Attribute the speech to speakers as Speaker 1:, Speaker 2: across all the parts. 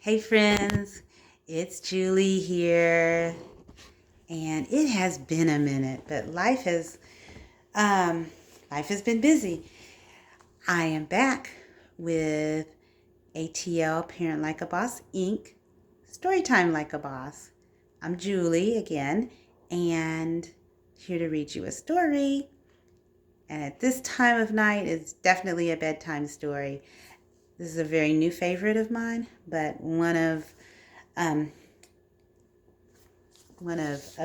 Speaker 1: Hey friends, it's Julie here, and it has been a minute, but life has been busy. I am back with ATL Parent Like a Boss Inc. Storytime Like a Boss. I'm Julie again, and here to read you a story. And at this time of night, it's definitely a bedtime story. This is a very new favorite of mine, but one of a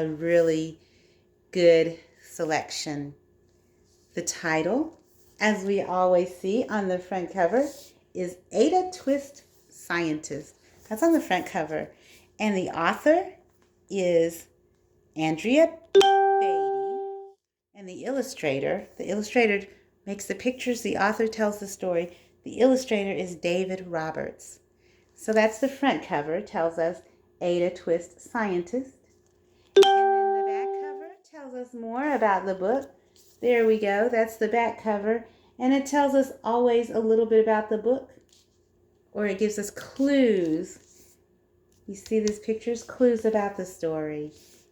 Speaker 1: really good selection. The title, as we always see on the front cover, is Ada Twist Scientist. That's on the front cover. And the author is Andrea Beaty. And the illustrator makes the pictures, the author tells the story. The illustrator is David Roberts. So that's the front cover, tells us Ada Twist Scientist. And then the back cover tells us more about the book. There we go. That's the back cover. And it tells us always a little bit about the book. Or it gives us clues. You see these pictures? Clues about the story.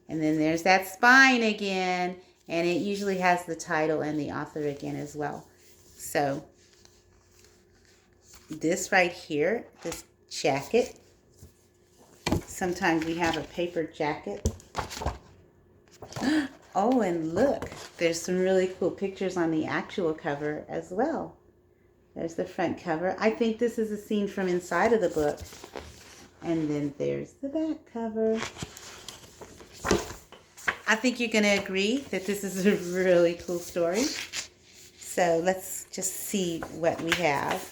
Speaker 1: And then there's that spine again. And it usually has the title and the author again as well. So this right here, this jacket. Sometimes we have a paper jacket. Oh, and look, there's some really cool pictures on the actual cover as well. There's the front cover. I think this is a scene from inside of the book. And then there's the back cover. I think you're going to agree that this is a really cool story. So let's just see what we have.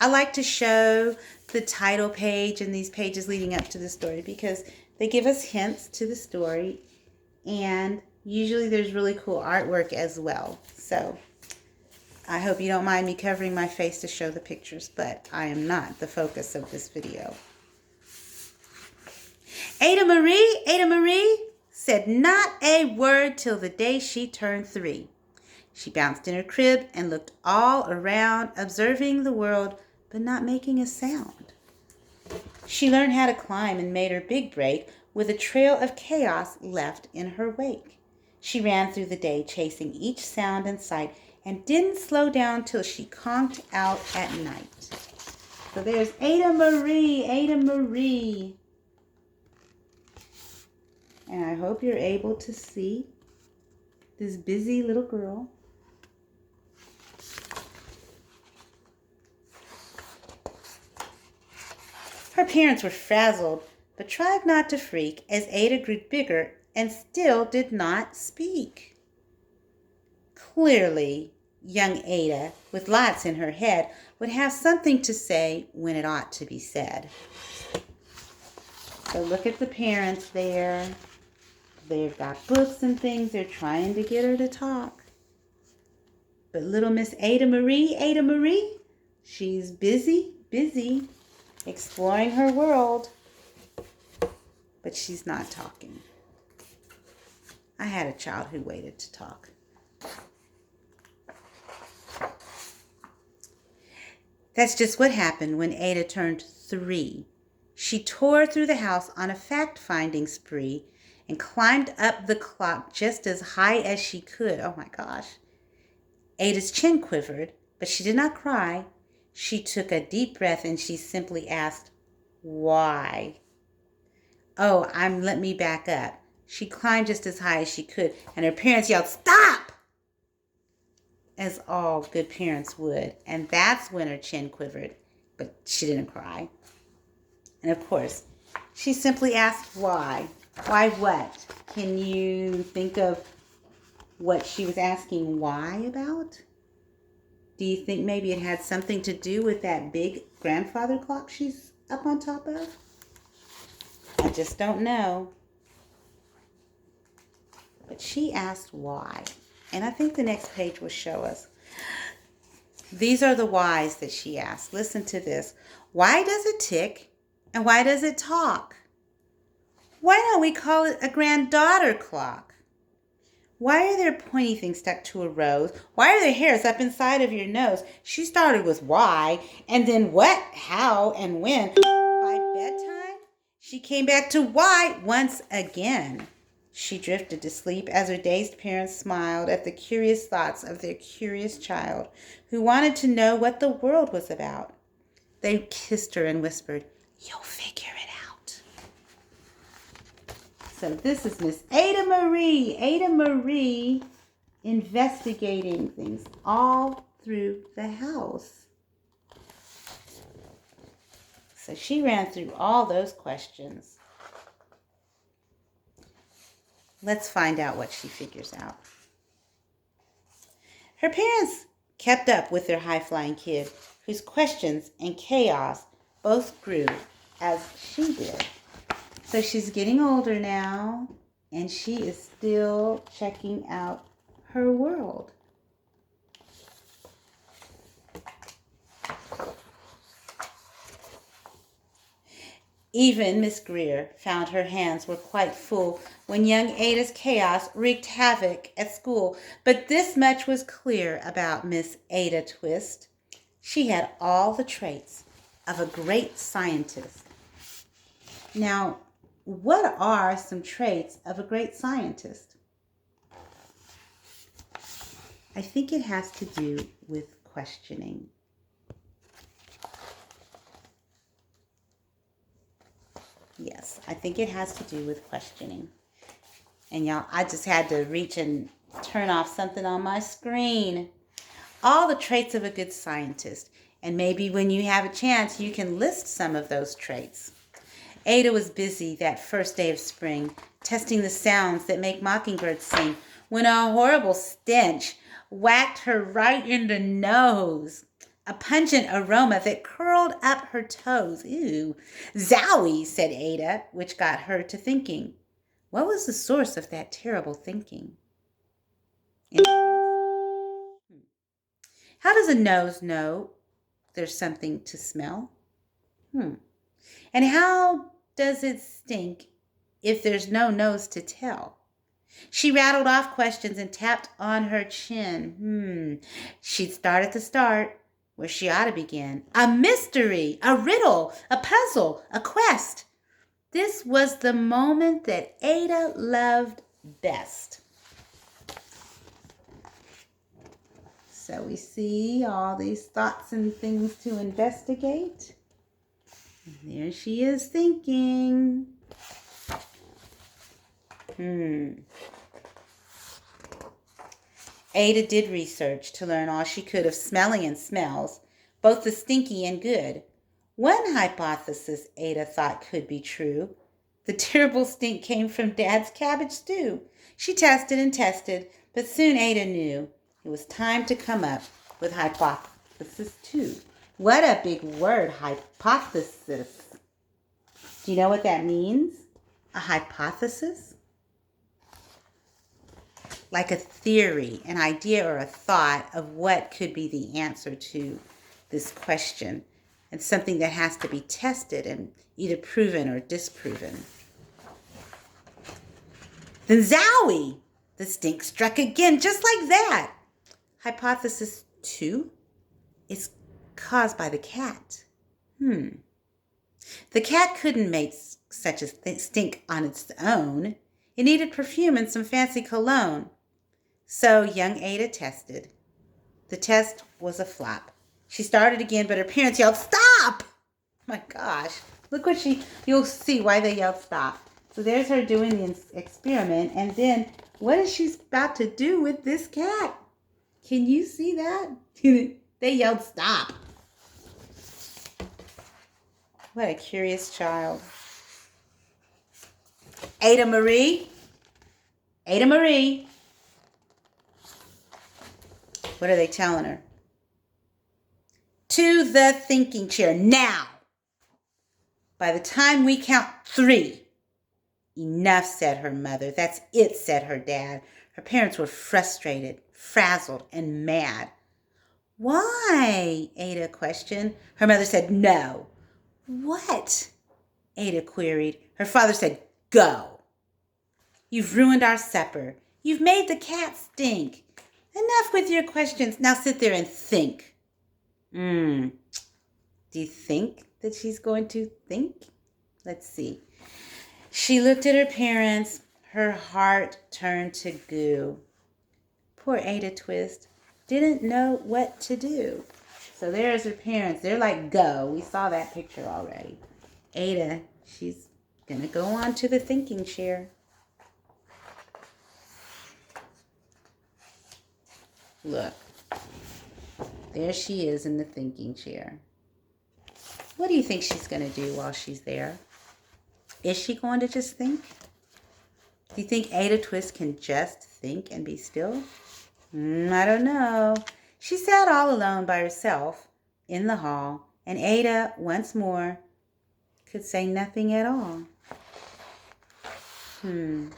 Speaker 1: I like to show the title page and these pages leading up to the story because they give us hints to the story, and usually there's really cool artwork as well. So I hope you don't mind me covering my face to show the pictures, but I am not the focus of this video. Ada Marie said not a word till the day she turned 3. She bounced in her crib and looked all around, observing the world, but not making a sound. She learned how to climb and made her big break with a trail of chaos left in her wake. She ran through the day, chasing each sound and sight, and didn't slow down till she conked out at night. So there's Ada Marie. And I hope you're able to see this busy little girl. Her parents were frazzled, but tried not to freak as Ada grew bigger and still did not speak. Clearly, young Ada, with lots in her head, would have something to say when it ought to be said. So look at the parents there. They've got books and things. They're trying to get her to talk. But little Miss Ada Marie, she's busy exploring her world. But she's not talking. I had a child who waited to talk. That's just what happened when Ada turned 3. She tore through the house on a fact-finding spree and climbed up the clock just as high as she could. Oh my gosh. Ada's chin quivered, but she did not cry. She took a deep breath and she simply asked, "Why?" Oh, let me back up. She climbed just as high as she could, and her parents yelled, "Stop!" As all good parents would. And that's when her chin quivered, but she didn't cry. And of course, she simply asked why. Why what? Can you think of what she was asking why about? Do you think maybe it had something to do with that big grandfather clock she's up on top of? I just don't know. But she asked why. And I think the next page will show us. These are the whys that she asked. Listen to this. Why does it tick? And why does it talk? Why don't we call it a granddaughter clock? Why are there pointy things stuck to a rose? Why are there hairs up inside of your nose? She started with why, and then what, how, and when. By bedtime, she came back to why once again. She drifted to sleep as her dazed parents smiled at the curious thoughts of their curious child who wanted to know what the world was about. They kissed her and whispered, "You'll figure it out." So this is Miss Ada Marie. Ada Marie investigating things all through the house. So she ran through all those questions. Let's find out what she figures out. Her parents kept up with their high-flying kid, whose questions and chaos both grew as she did. So she's getting older now, and she is still checking out her world. Even Miss Greer found her hands were quite full when young Ada's chaos wreaked havoc at school. But this much was clear about Miss Ada Twist. She had all the traits of a great scientist. Now, what are some traits of a great scientist? I think it has to do with questioning. Yes, I think it has to do with questioning. And y'all, I just had to reach and turn off something on my screen. All the traits of a good scientist. And maybe when you have a chance, you can list some of those traits. Ada was busy that first day of spring, testing the sounds that make mockingbirds sing, when a horrible stench whacked her right in the nose. A pungent aroma that curled up her toes. Ew. Zowie, said Ada, which got her to thinking. What was the source of that terrible thinking? How does a nose know there's something to smell? And how does it stink if there's no nose to tell? She rattled off questions and tapped on her chin. She'd start at the start, where she ought to begin. A mystery, a riddle, a puzzle, a quest. This was the moment that Ada loved best. So we see all these thoughts and things to investigate. And there she is thinking. Ada did research to learn all she could of smelling and smells, both the stinky and good. One hypothesis Ada thought could be true. The terrible stink came from Dad's cabbage stew. She tested and tested, but soon Ada knew it was time to come up with hypothesis 2. What a big word, hypothesis. Do you know what that means? A hypothesis? Like a theory, an idea, or a thought of what could be the answer to this question. And something that has to be tested and either proven or disproven. Then zowie! The stink struck again, just like that. Hypothesis 2 is caused by the cat. The cat couldn't make such a stink on its own. It needed perfume and some fancy cologne. So young Ada tested. The test was a flop. She started again, but her parents yelled, "Stop!" My gosh. Look what you'll see why they yelled stop. So there's her doing the experiment. And then what is she about to do with this cat? Can you see that? They yelled stop. What a curious child. Ada Marie. Ada Marie. What are they telling her? To the thinking chair now. By the time we count 3. Enough, said her mother. That's it, said her dad. Her parents were frustrated, frazzled, and mad. Why? Ada questioned. Her mother said no. What? Ada queried. Her father said, go. You've ruined our supper. You've made the cat stink. Enough with your questions. Now sit there and think. Do you think that she's going to think? Let's see. She looked at her parents. Her heart turned to goo. Poor Ada Twist didn't know what to do. So there's her parents. They're like, go. We saw that picture already. Ada, she's going to go on to the thinking chair. Look. There she is in the thinking chair. What do you think she's going to do while she's there? Is she going to just think? Do you think Ada Twist can just think and be still? I don't know. She sat all alone by herself in the hall, and Ada, once more, could say nothing at all. And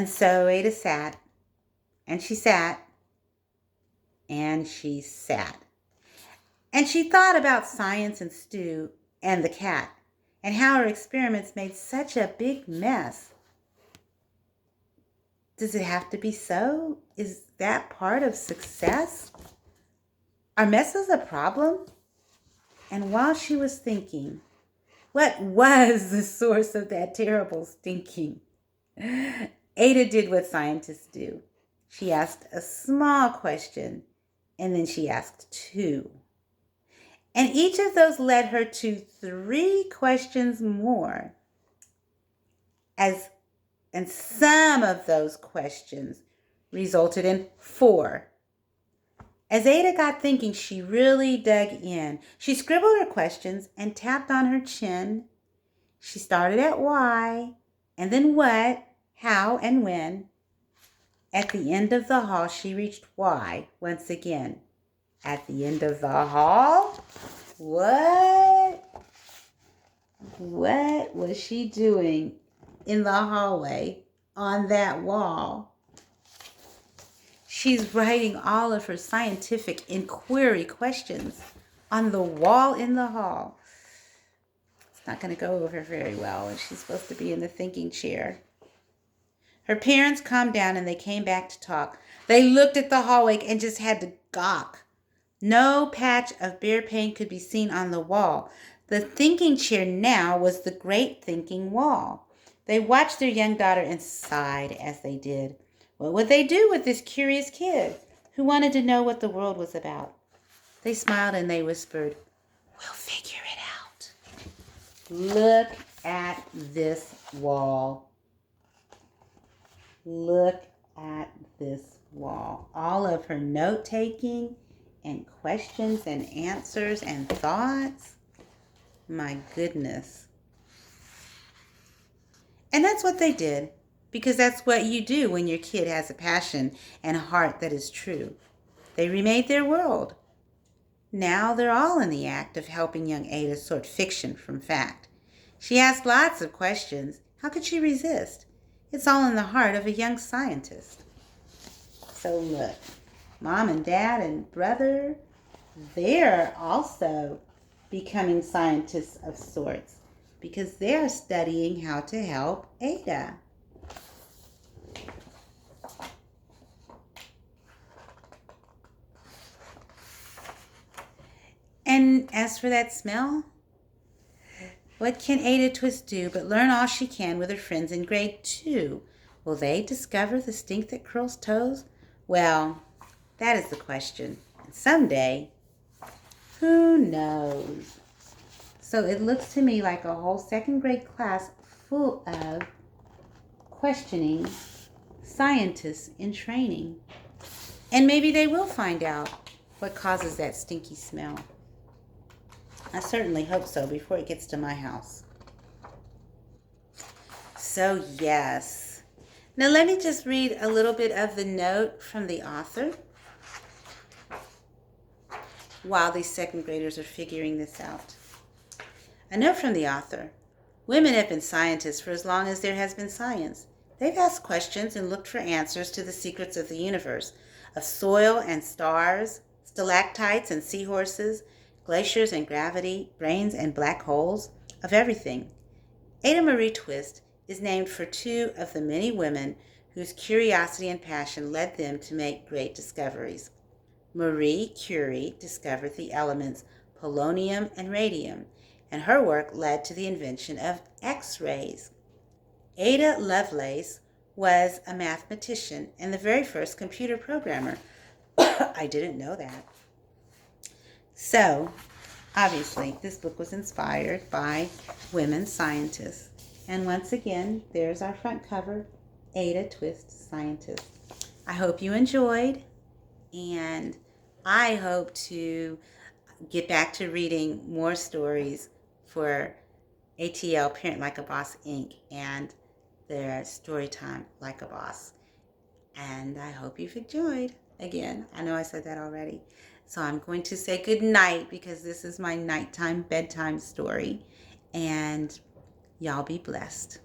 Speaker 1: so Ada sat, and she sat, and she sat. And she thought about science and Stu and the cat, and how her experiments made such a big mess. Does it have to be so? Is that part of success? Are messes a problem? And while she was thinking, what was the source of that terrible stinking? Ada did what scientists do. She asked a small question, and then she asked two. And each of those led her to 3 questions more. And some of those questions resulted in 4. As Ada got thinking, she really dug in. She scribbled her questions and tapped on her chin. She started at why, and then what, how, and when. At the end of the hall, she reached why once again. At the end of the hall? What was she doing in the hallway on that wall? She's writing all of her scientific inquiry questions on the wall in the hall. It's not going to go over very well, and she's supposed to be in the thinking chair. Her parents calmed down and they came back to talk. They looked at the hallway and just had to gawk. No patch of bare paint could be seen on the wall. The thinking chair now was the great thinking wall. They watched their young daughter and sighed as they did. What would they do with this curious kid who wanted to know what the world was about? They smiled and they whispered, "We'll figure it out." Look at this wall. Look at this wall. All of her note-taking and questions and answers and thoughts. My goodness. And that's what they did, because that's what you do when your kid has a passion and a heart that is true. They remade their world. Now they're all in the act of helping young Ada sort fiction from fact. She asked lots of questions. How could she resist? It's all in the heart of a young scientist. So look, Mom and Dad and brother, they're also becoming scientists of sorts because they're studying how to help Ada. And as for that smell, what can Ada Twist do but learn all she can with her friends in grade 2? Will they discover the stink that curls toes? Well, that is the question. And someday, who knows? So it looks to me like a whole 2nd grade class full of questioning scientists in training. And maybe they will find out what causes that stinky smell. I certainly hope so before it gets to my house. So yes. Now let me just read a little bit of the note from the author while these 2nd graders are figuring this out. A note from the author. Women have been scientists for as long as there has been science. They've asked questions and looked for answers to the secrets of the universe, of soil and stars, stalactites and seahorses, glaciers and gravity, brains and black holes, of everything. Ada Marie Twist is named for 2 of the many women whose curiosity and passion led them to make great discoveries. Marie Curie discovered the elements polonium and radium, and her work led to the invention of X-rays. Ada Lovelace was a mathematician and the very first computer programmer. I didn't know that. So, obviously, this book was inspired by women scientists. And once again, there's our front cover, Ada Twist Scientist. I hope you enjoyed, and I hope to get back to reading more stories for ATL, Parent Like a Boss, Inc., and their Storytime Like a Boss. And I hope you've enjoyed. Again, I know I said that already. So I'm going to say good night because this is my nighttime bedtime story. And y'all be blessed.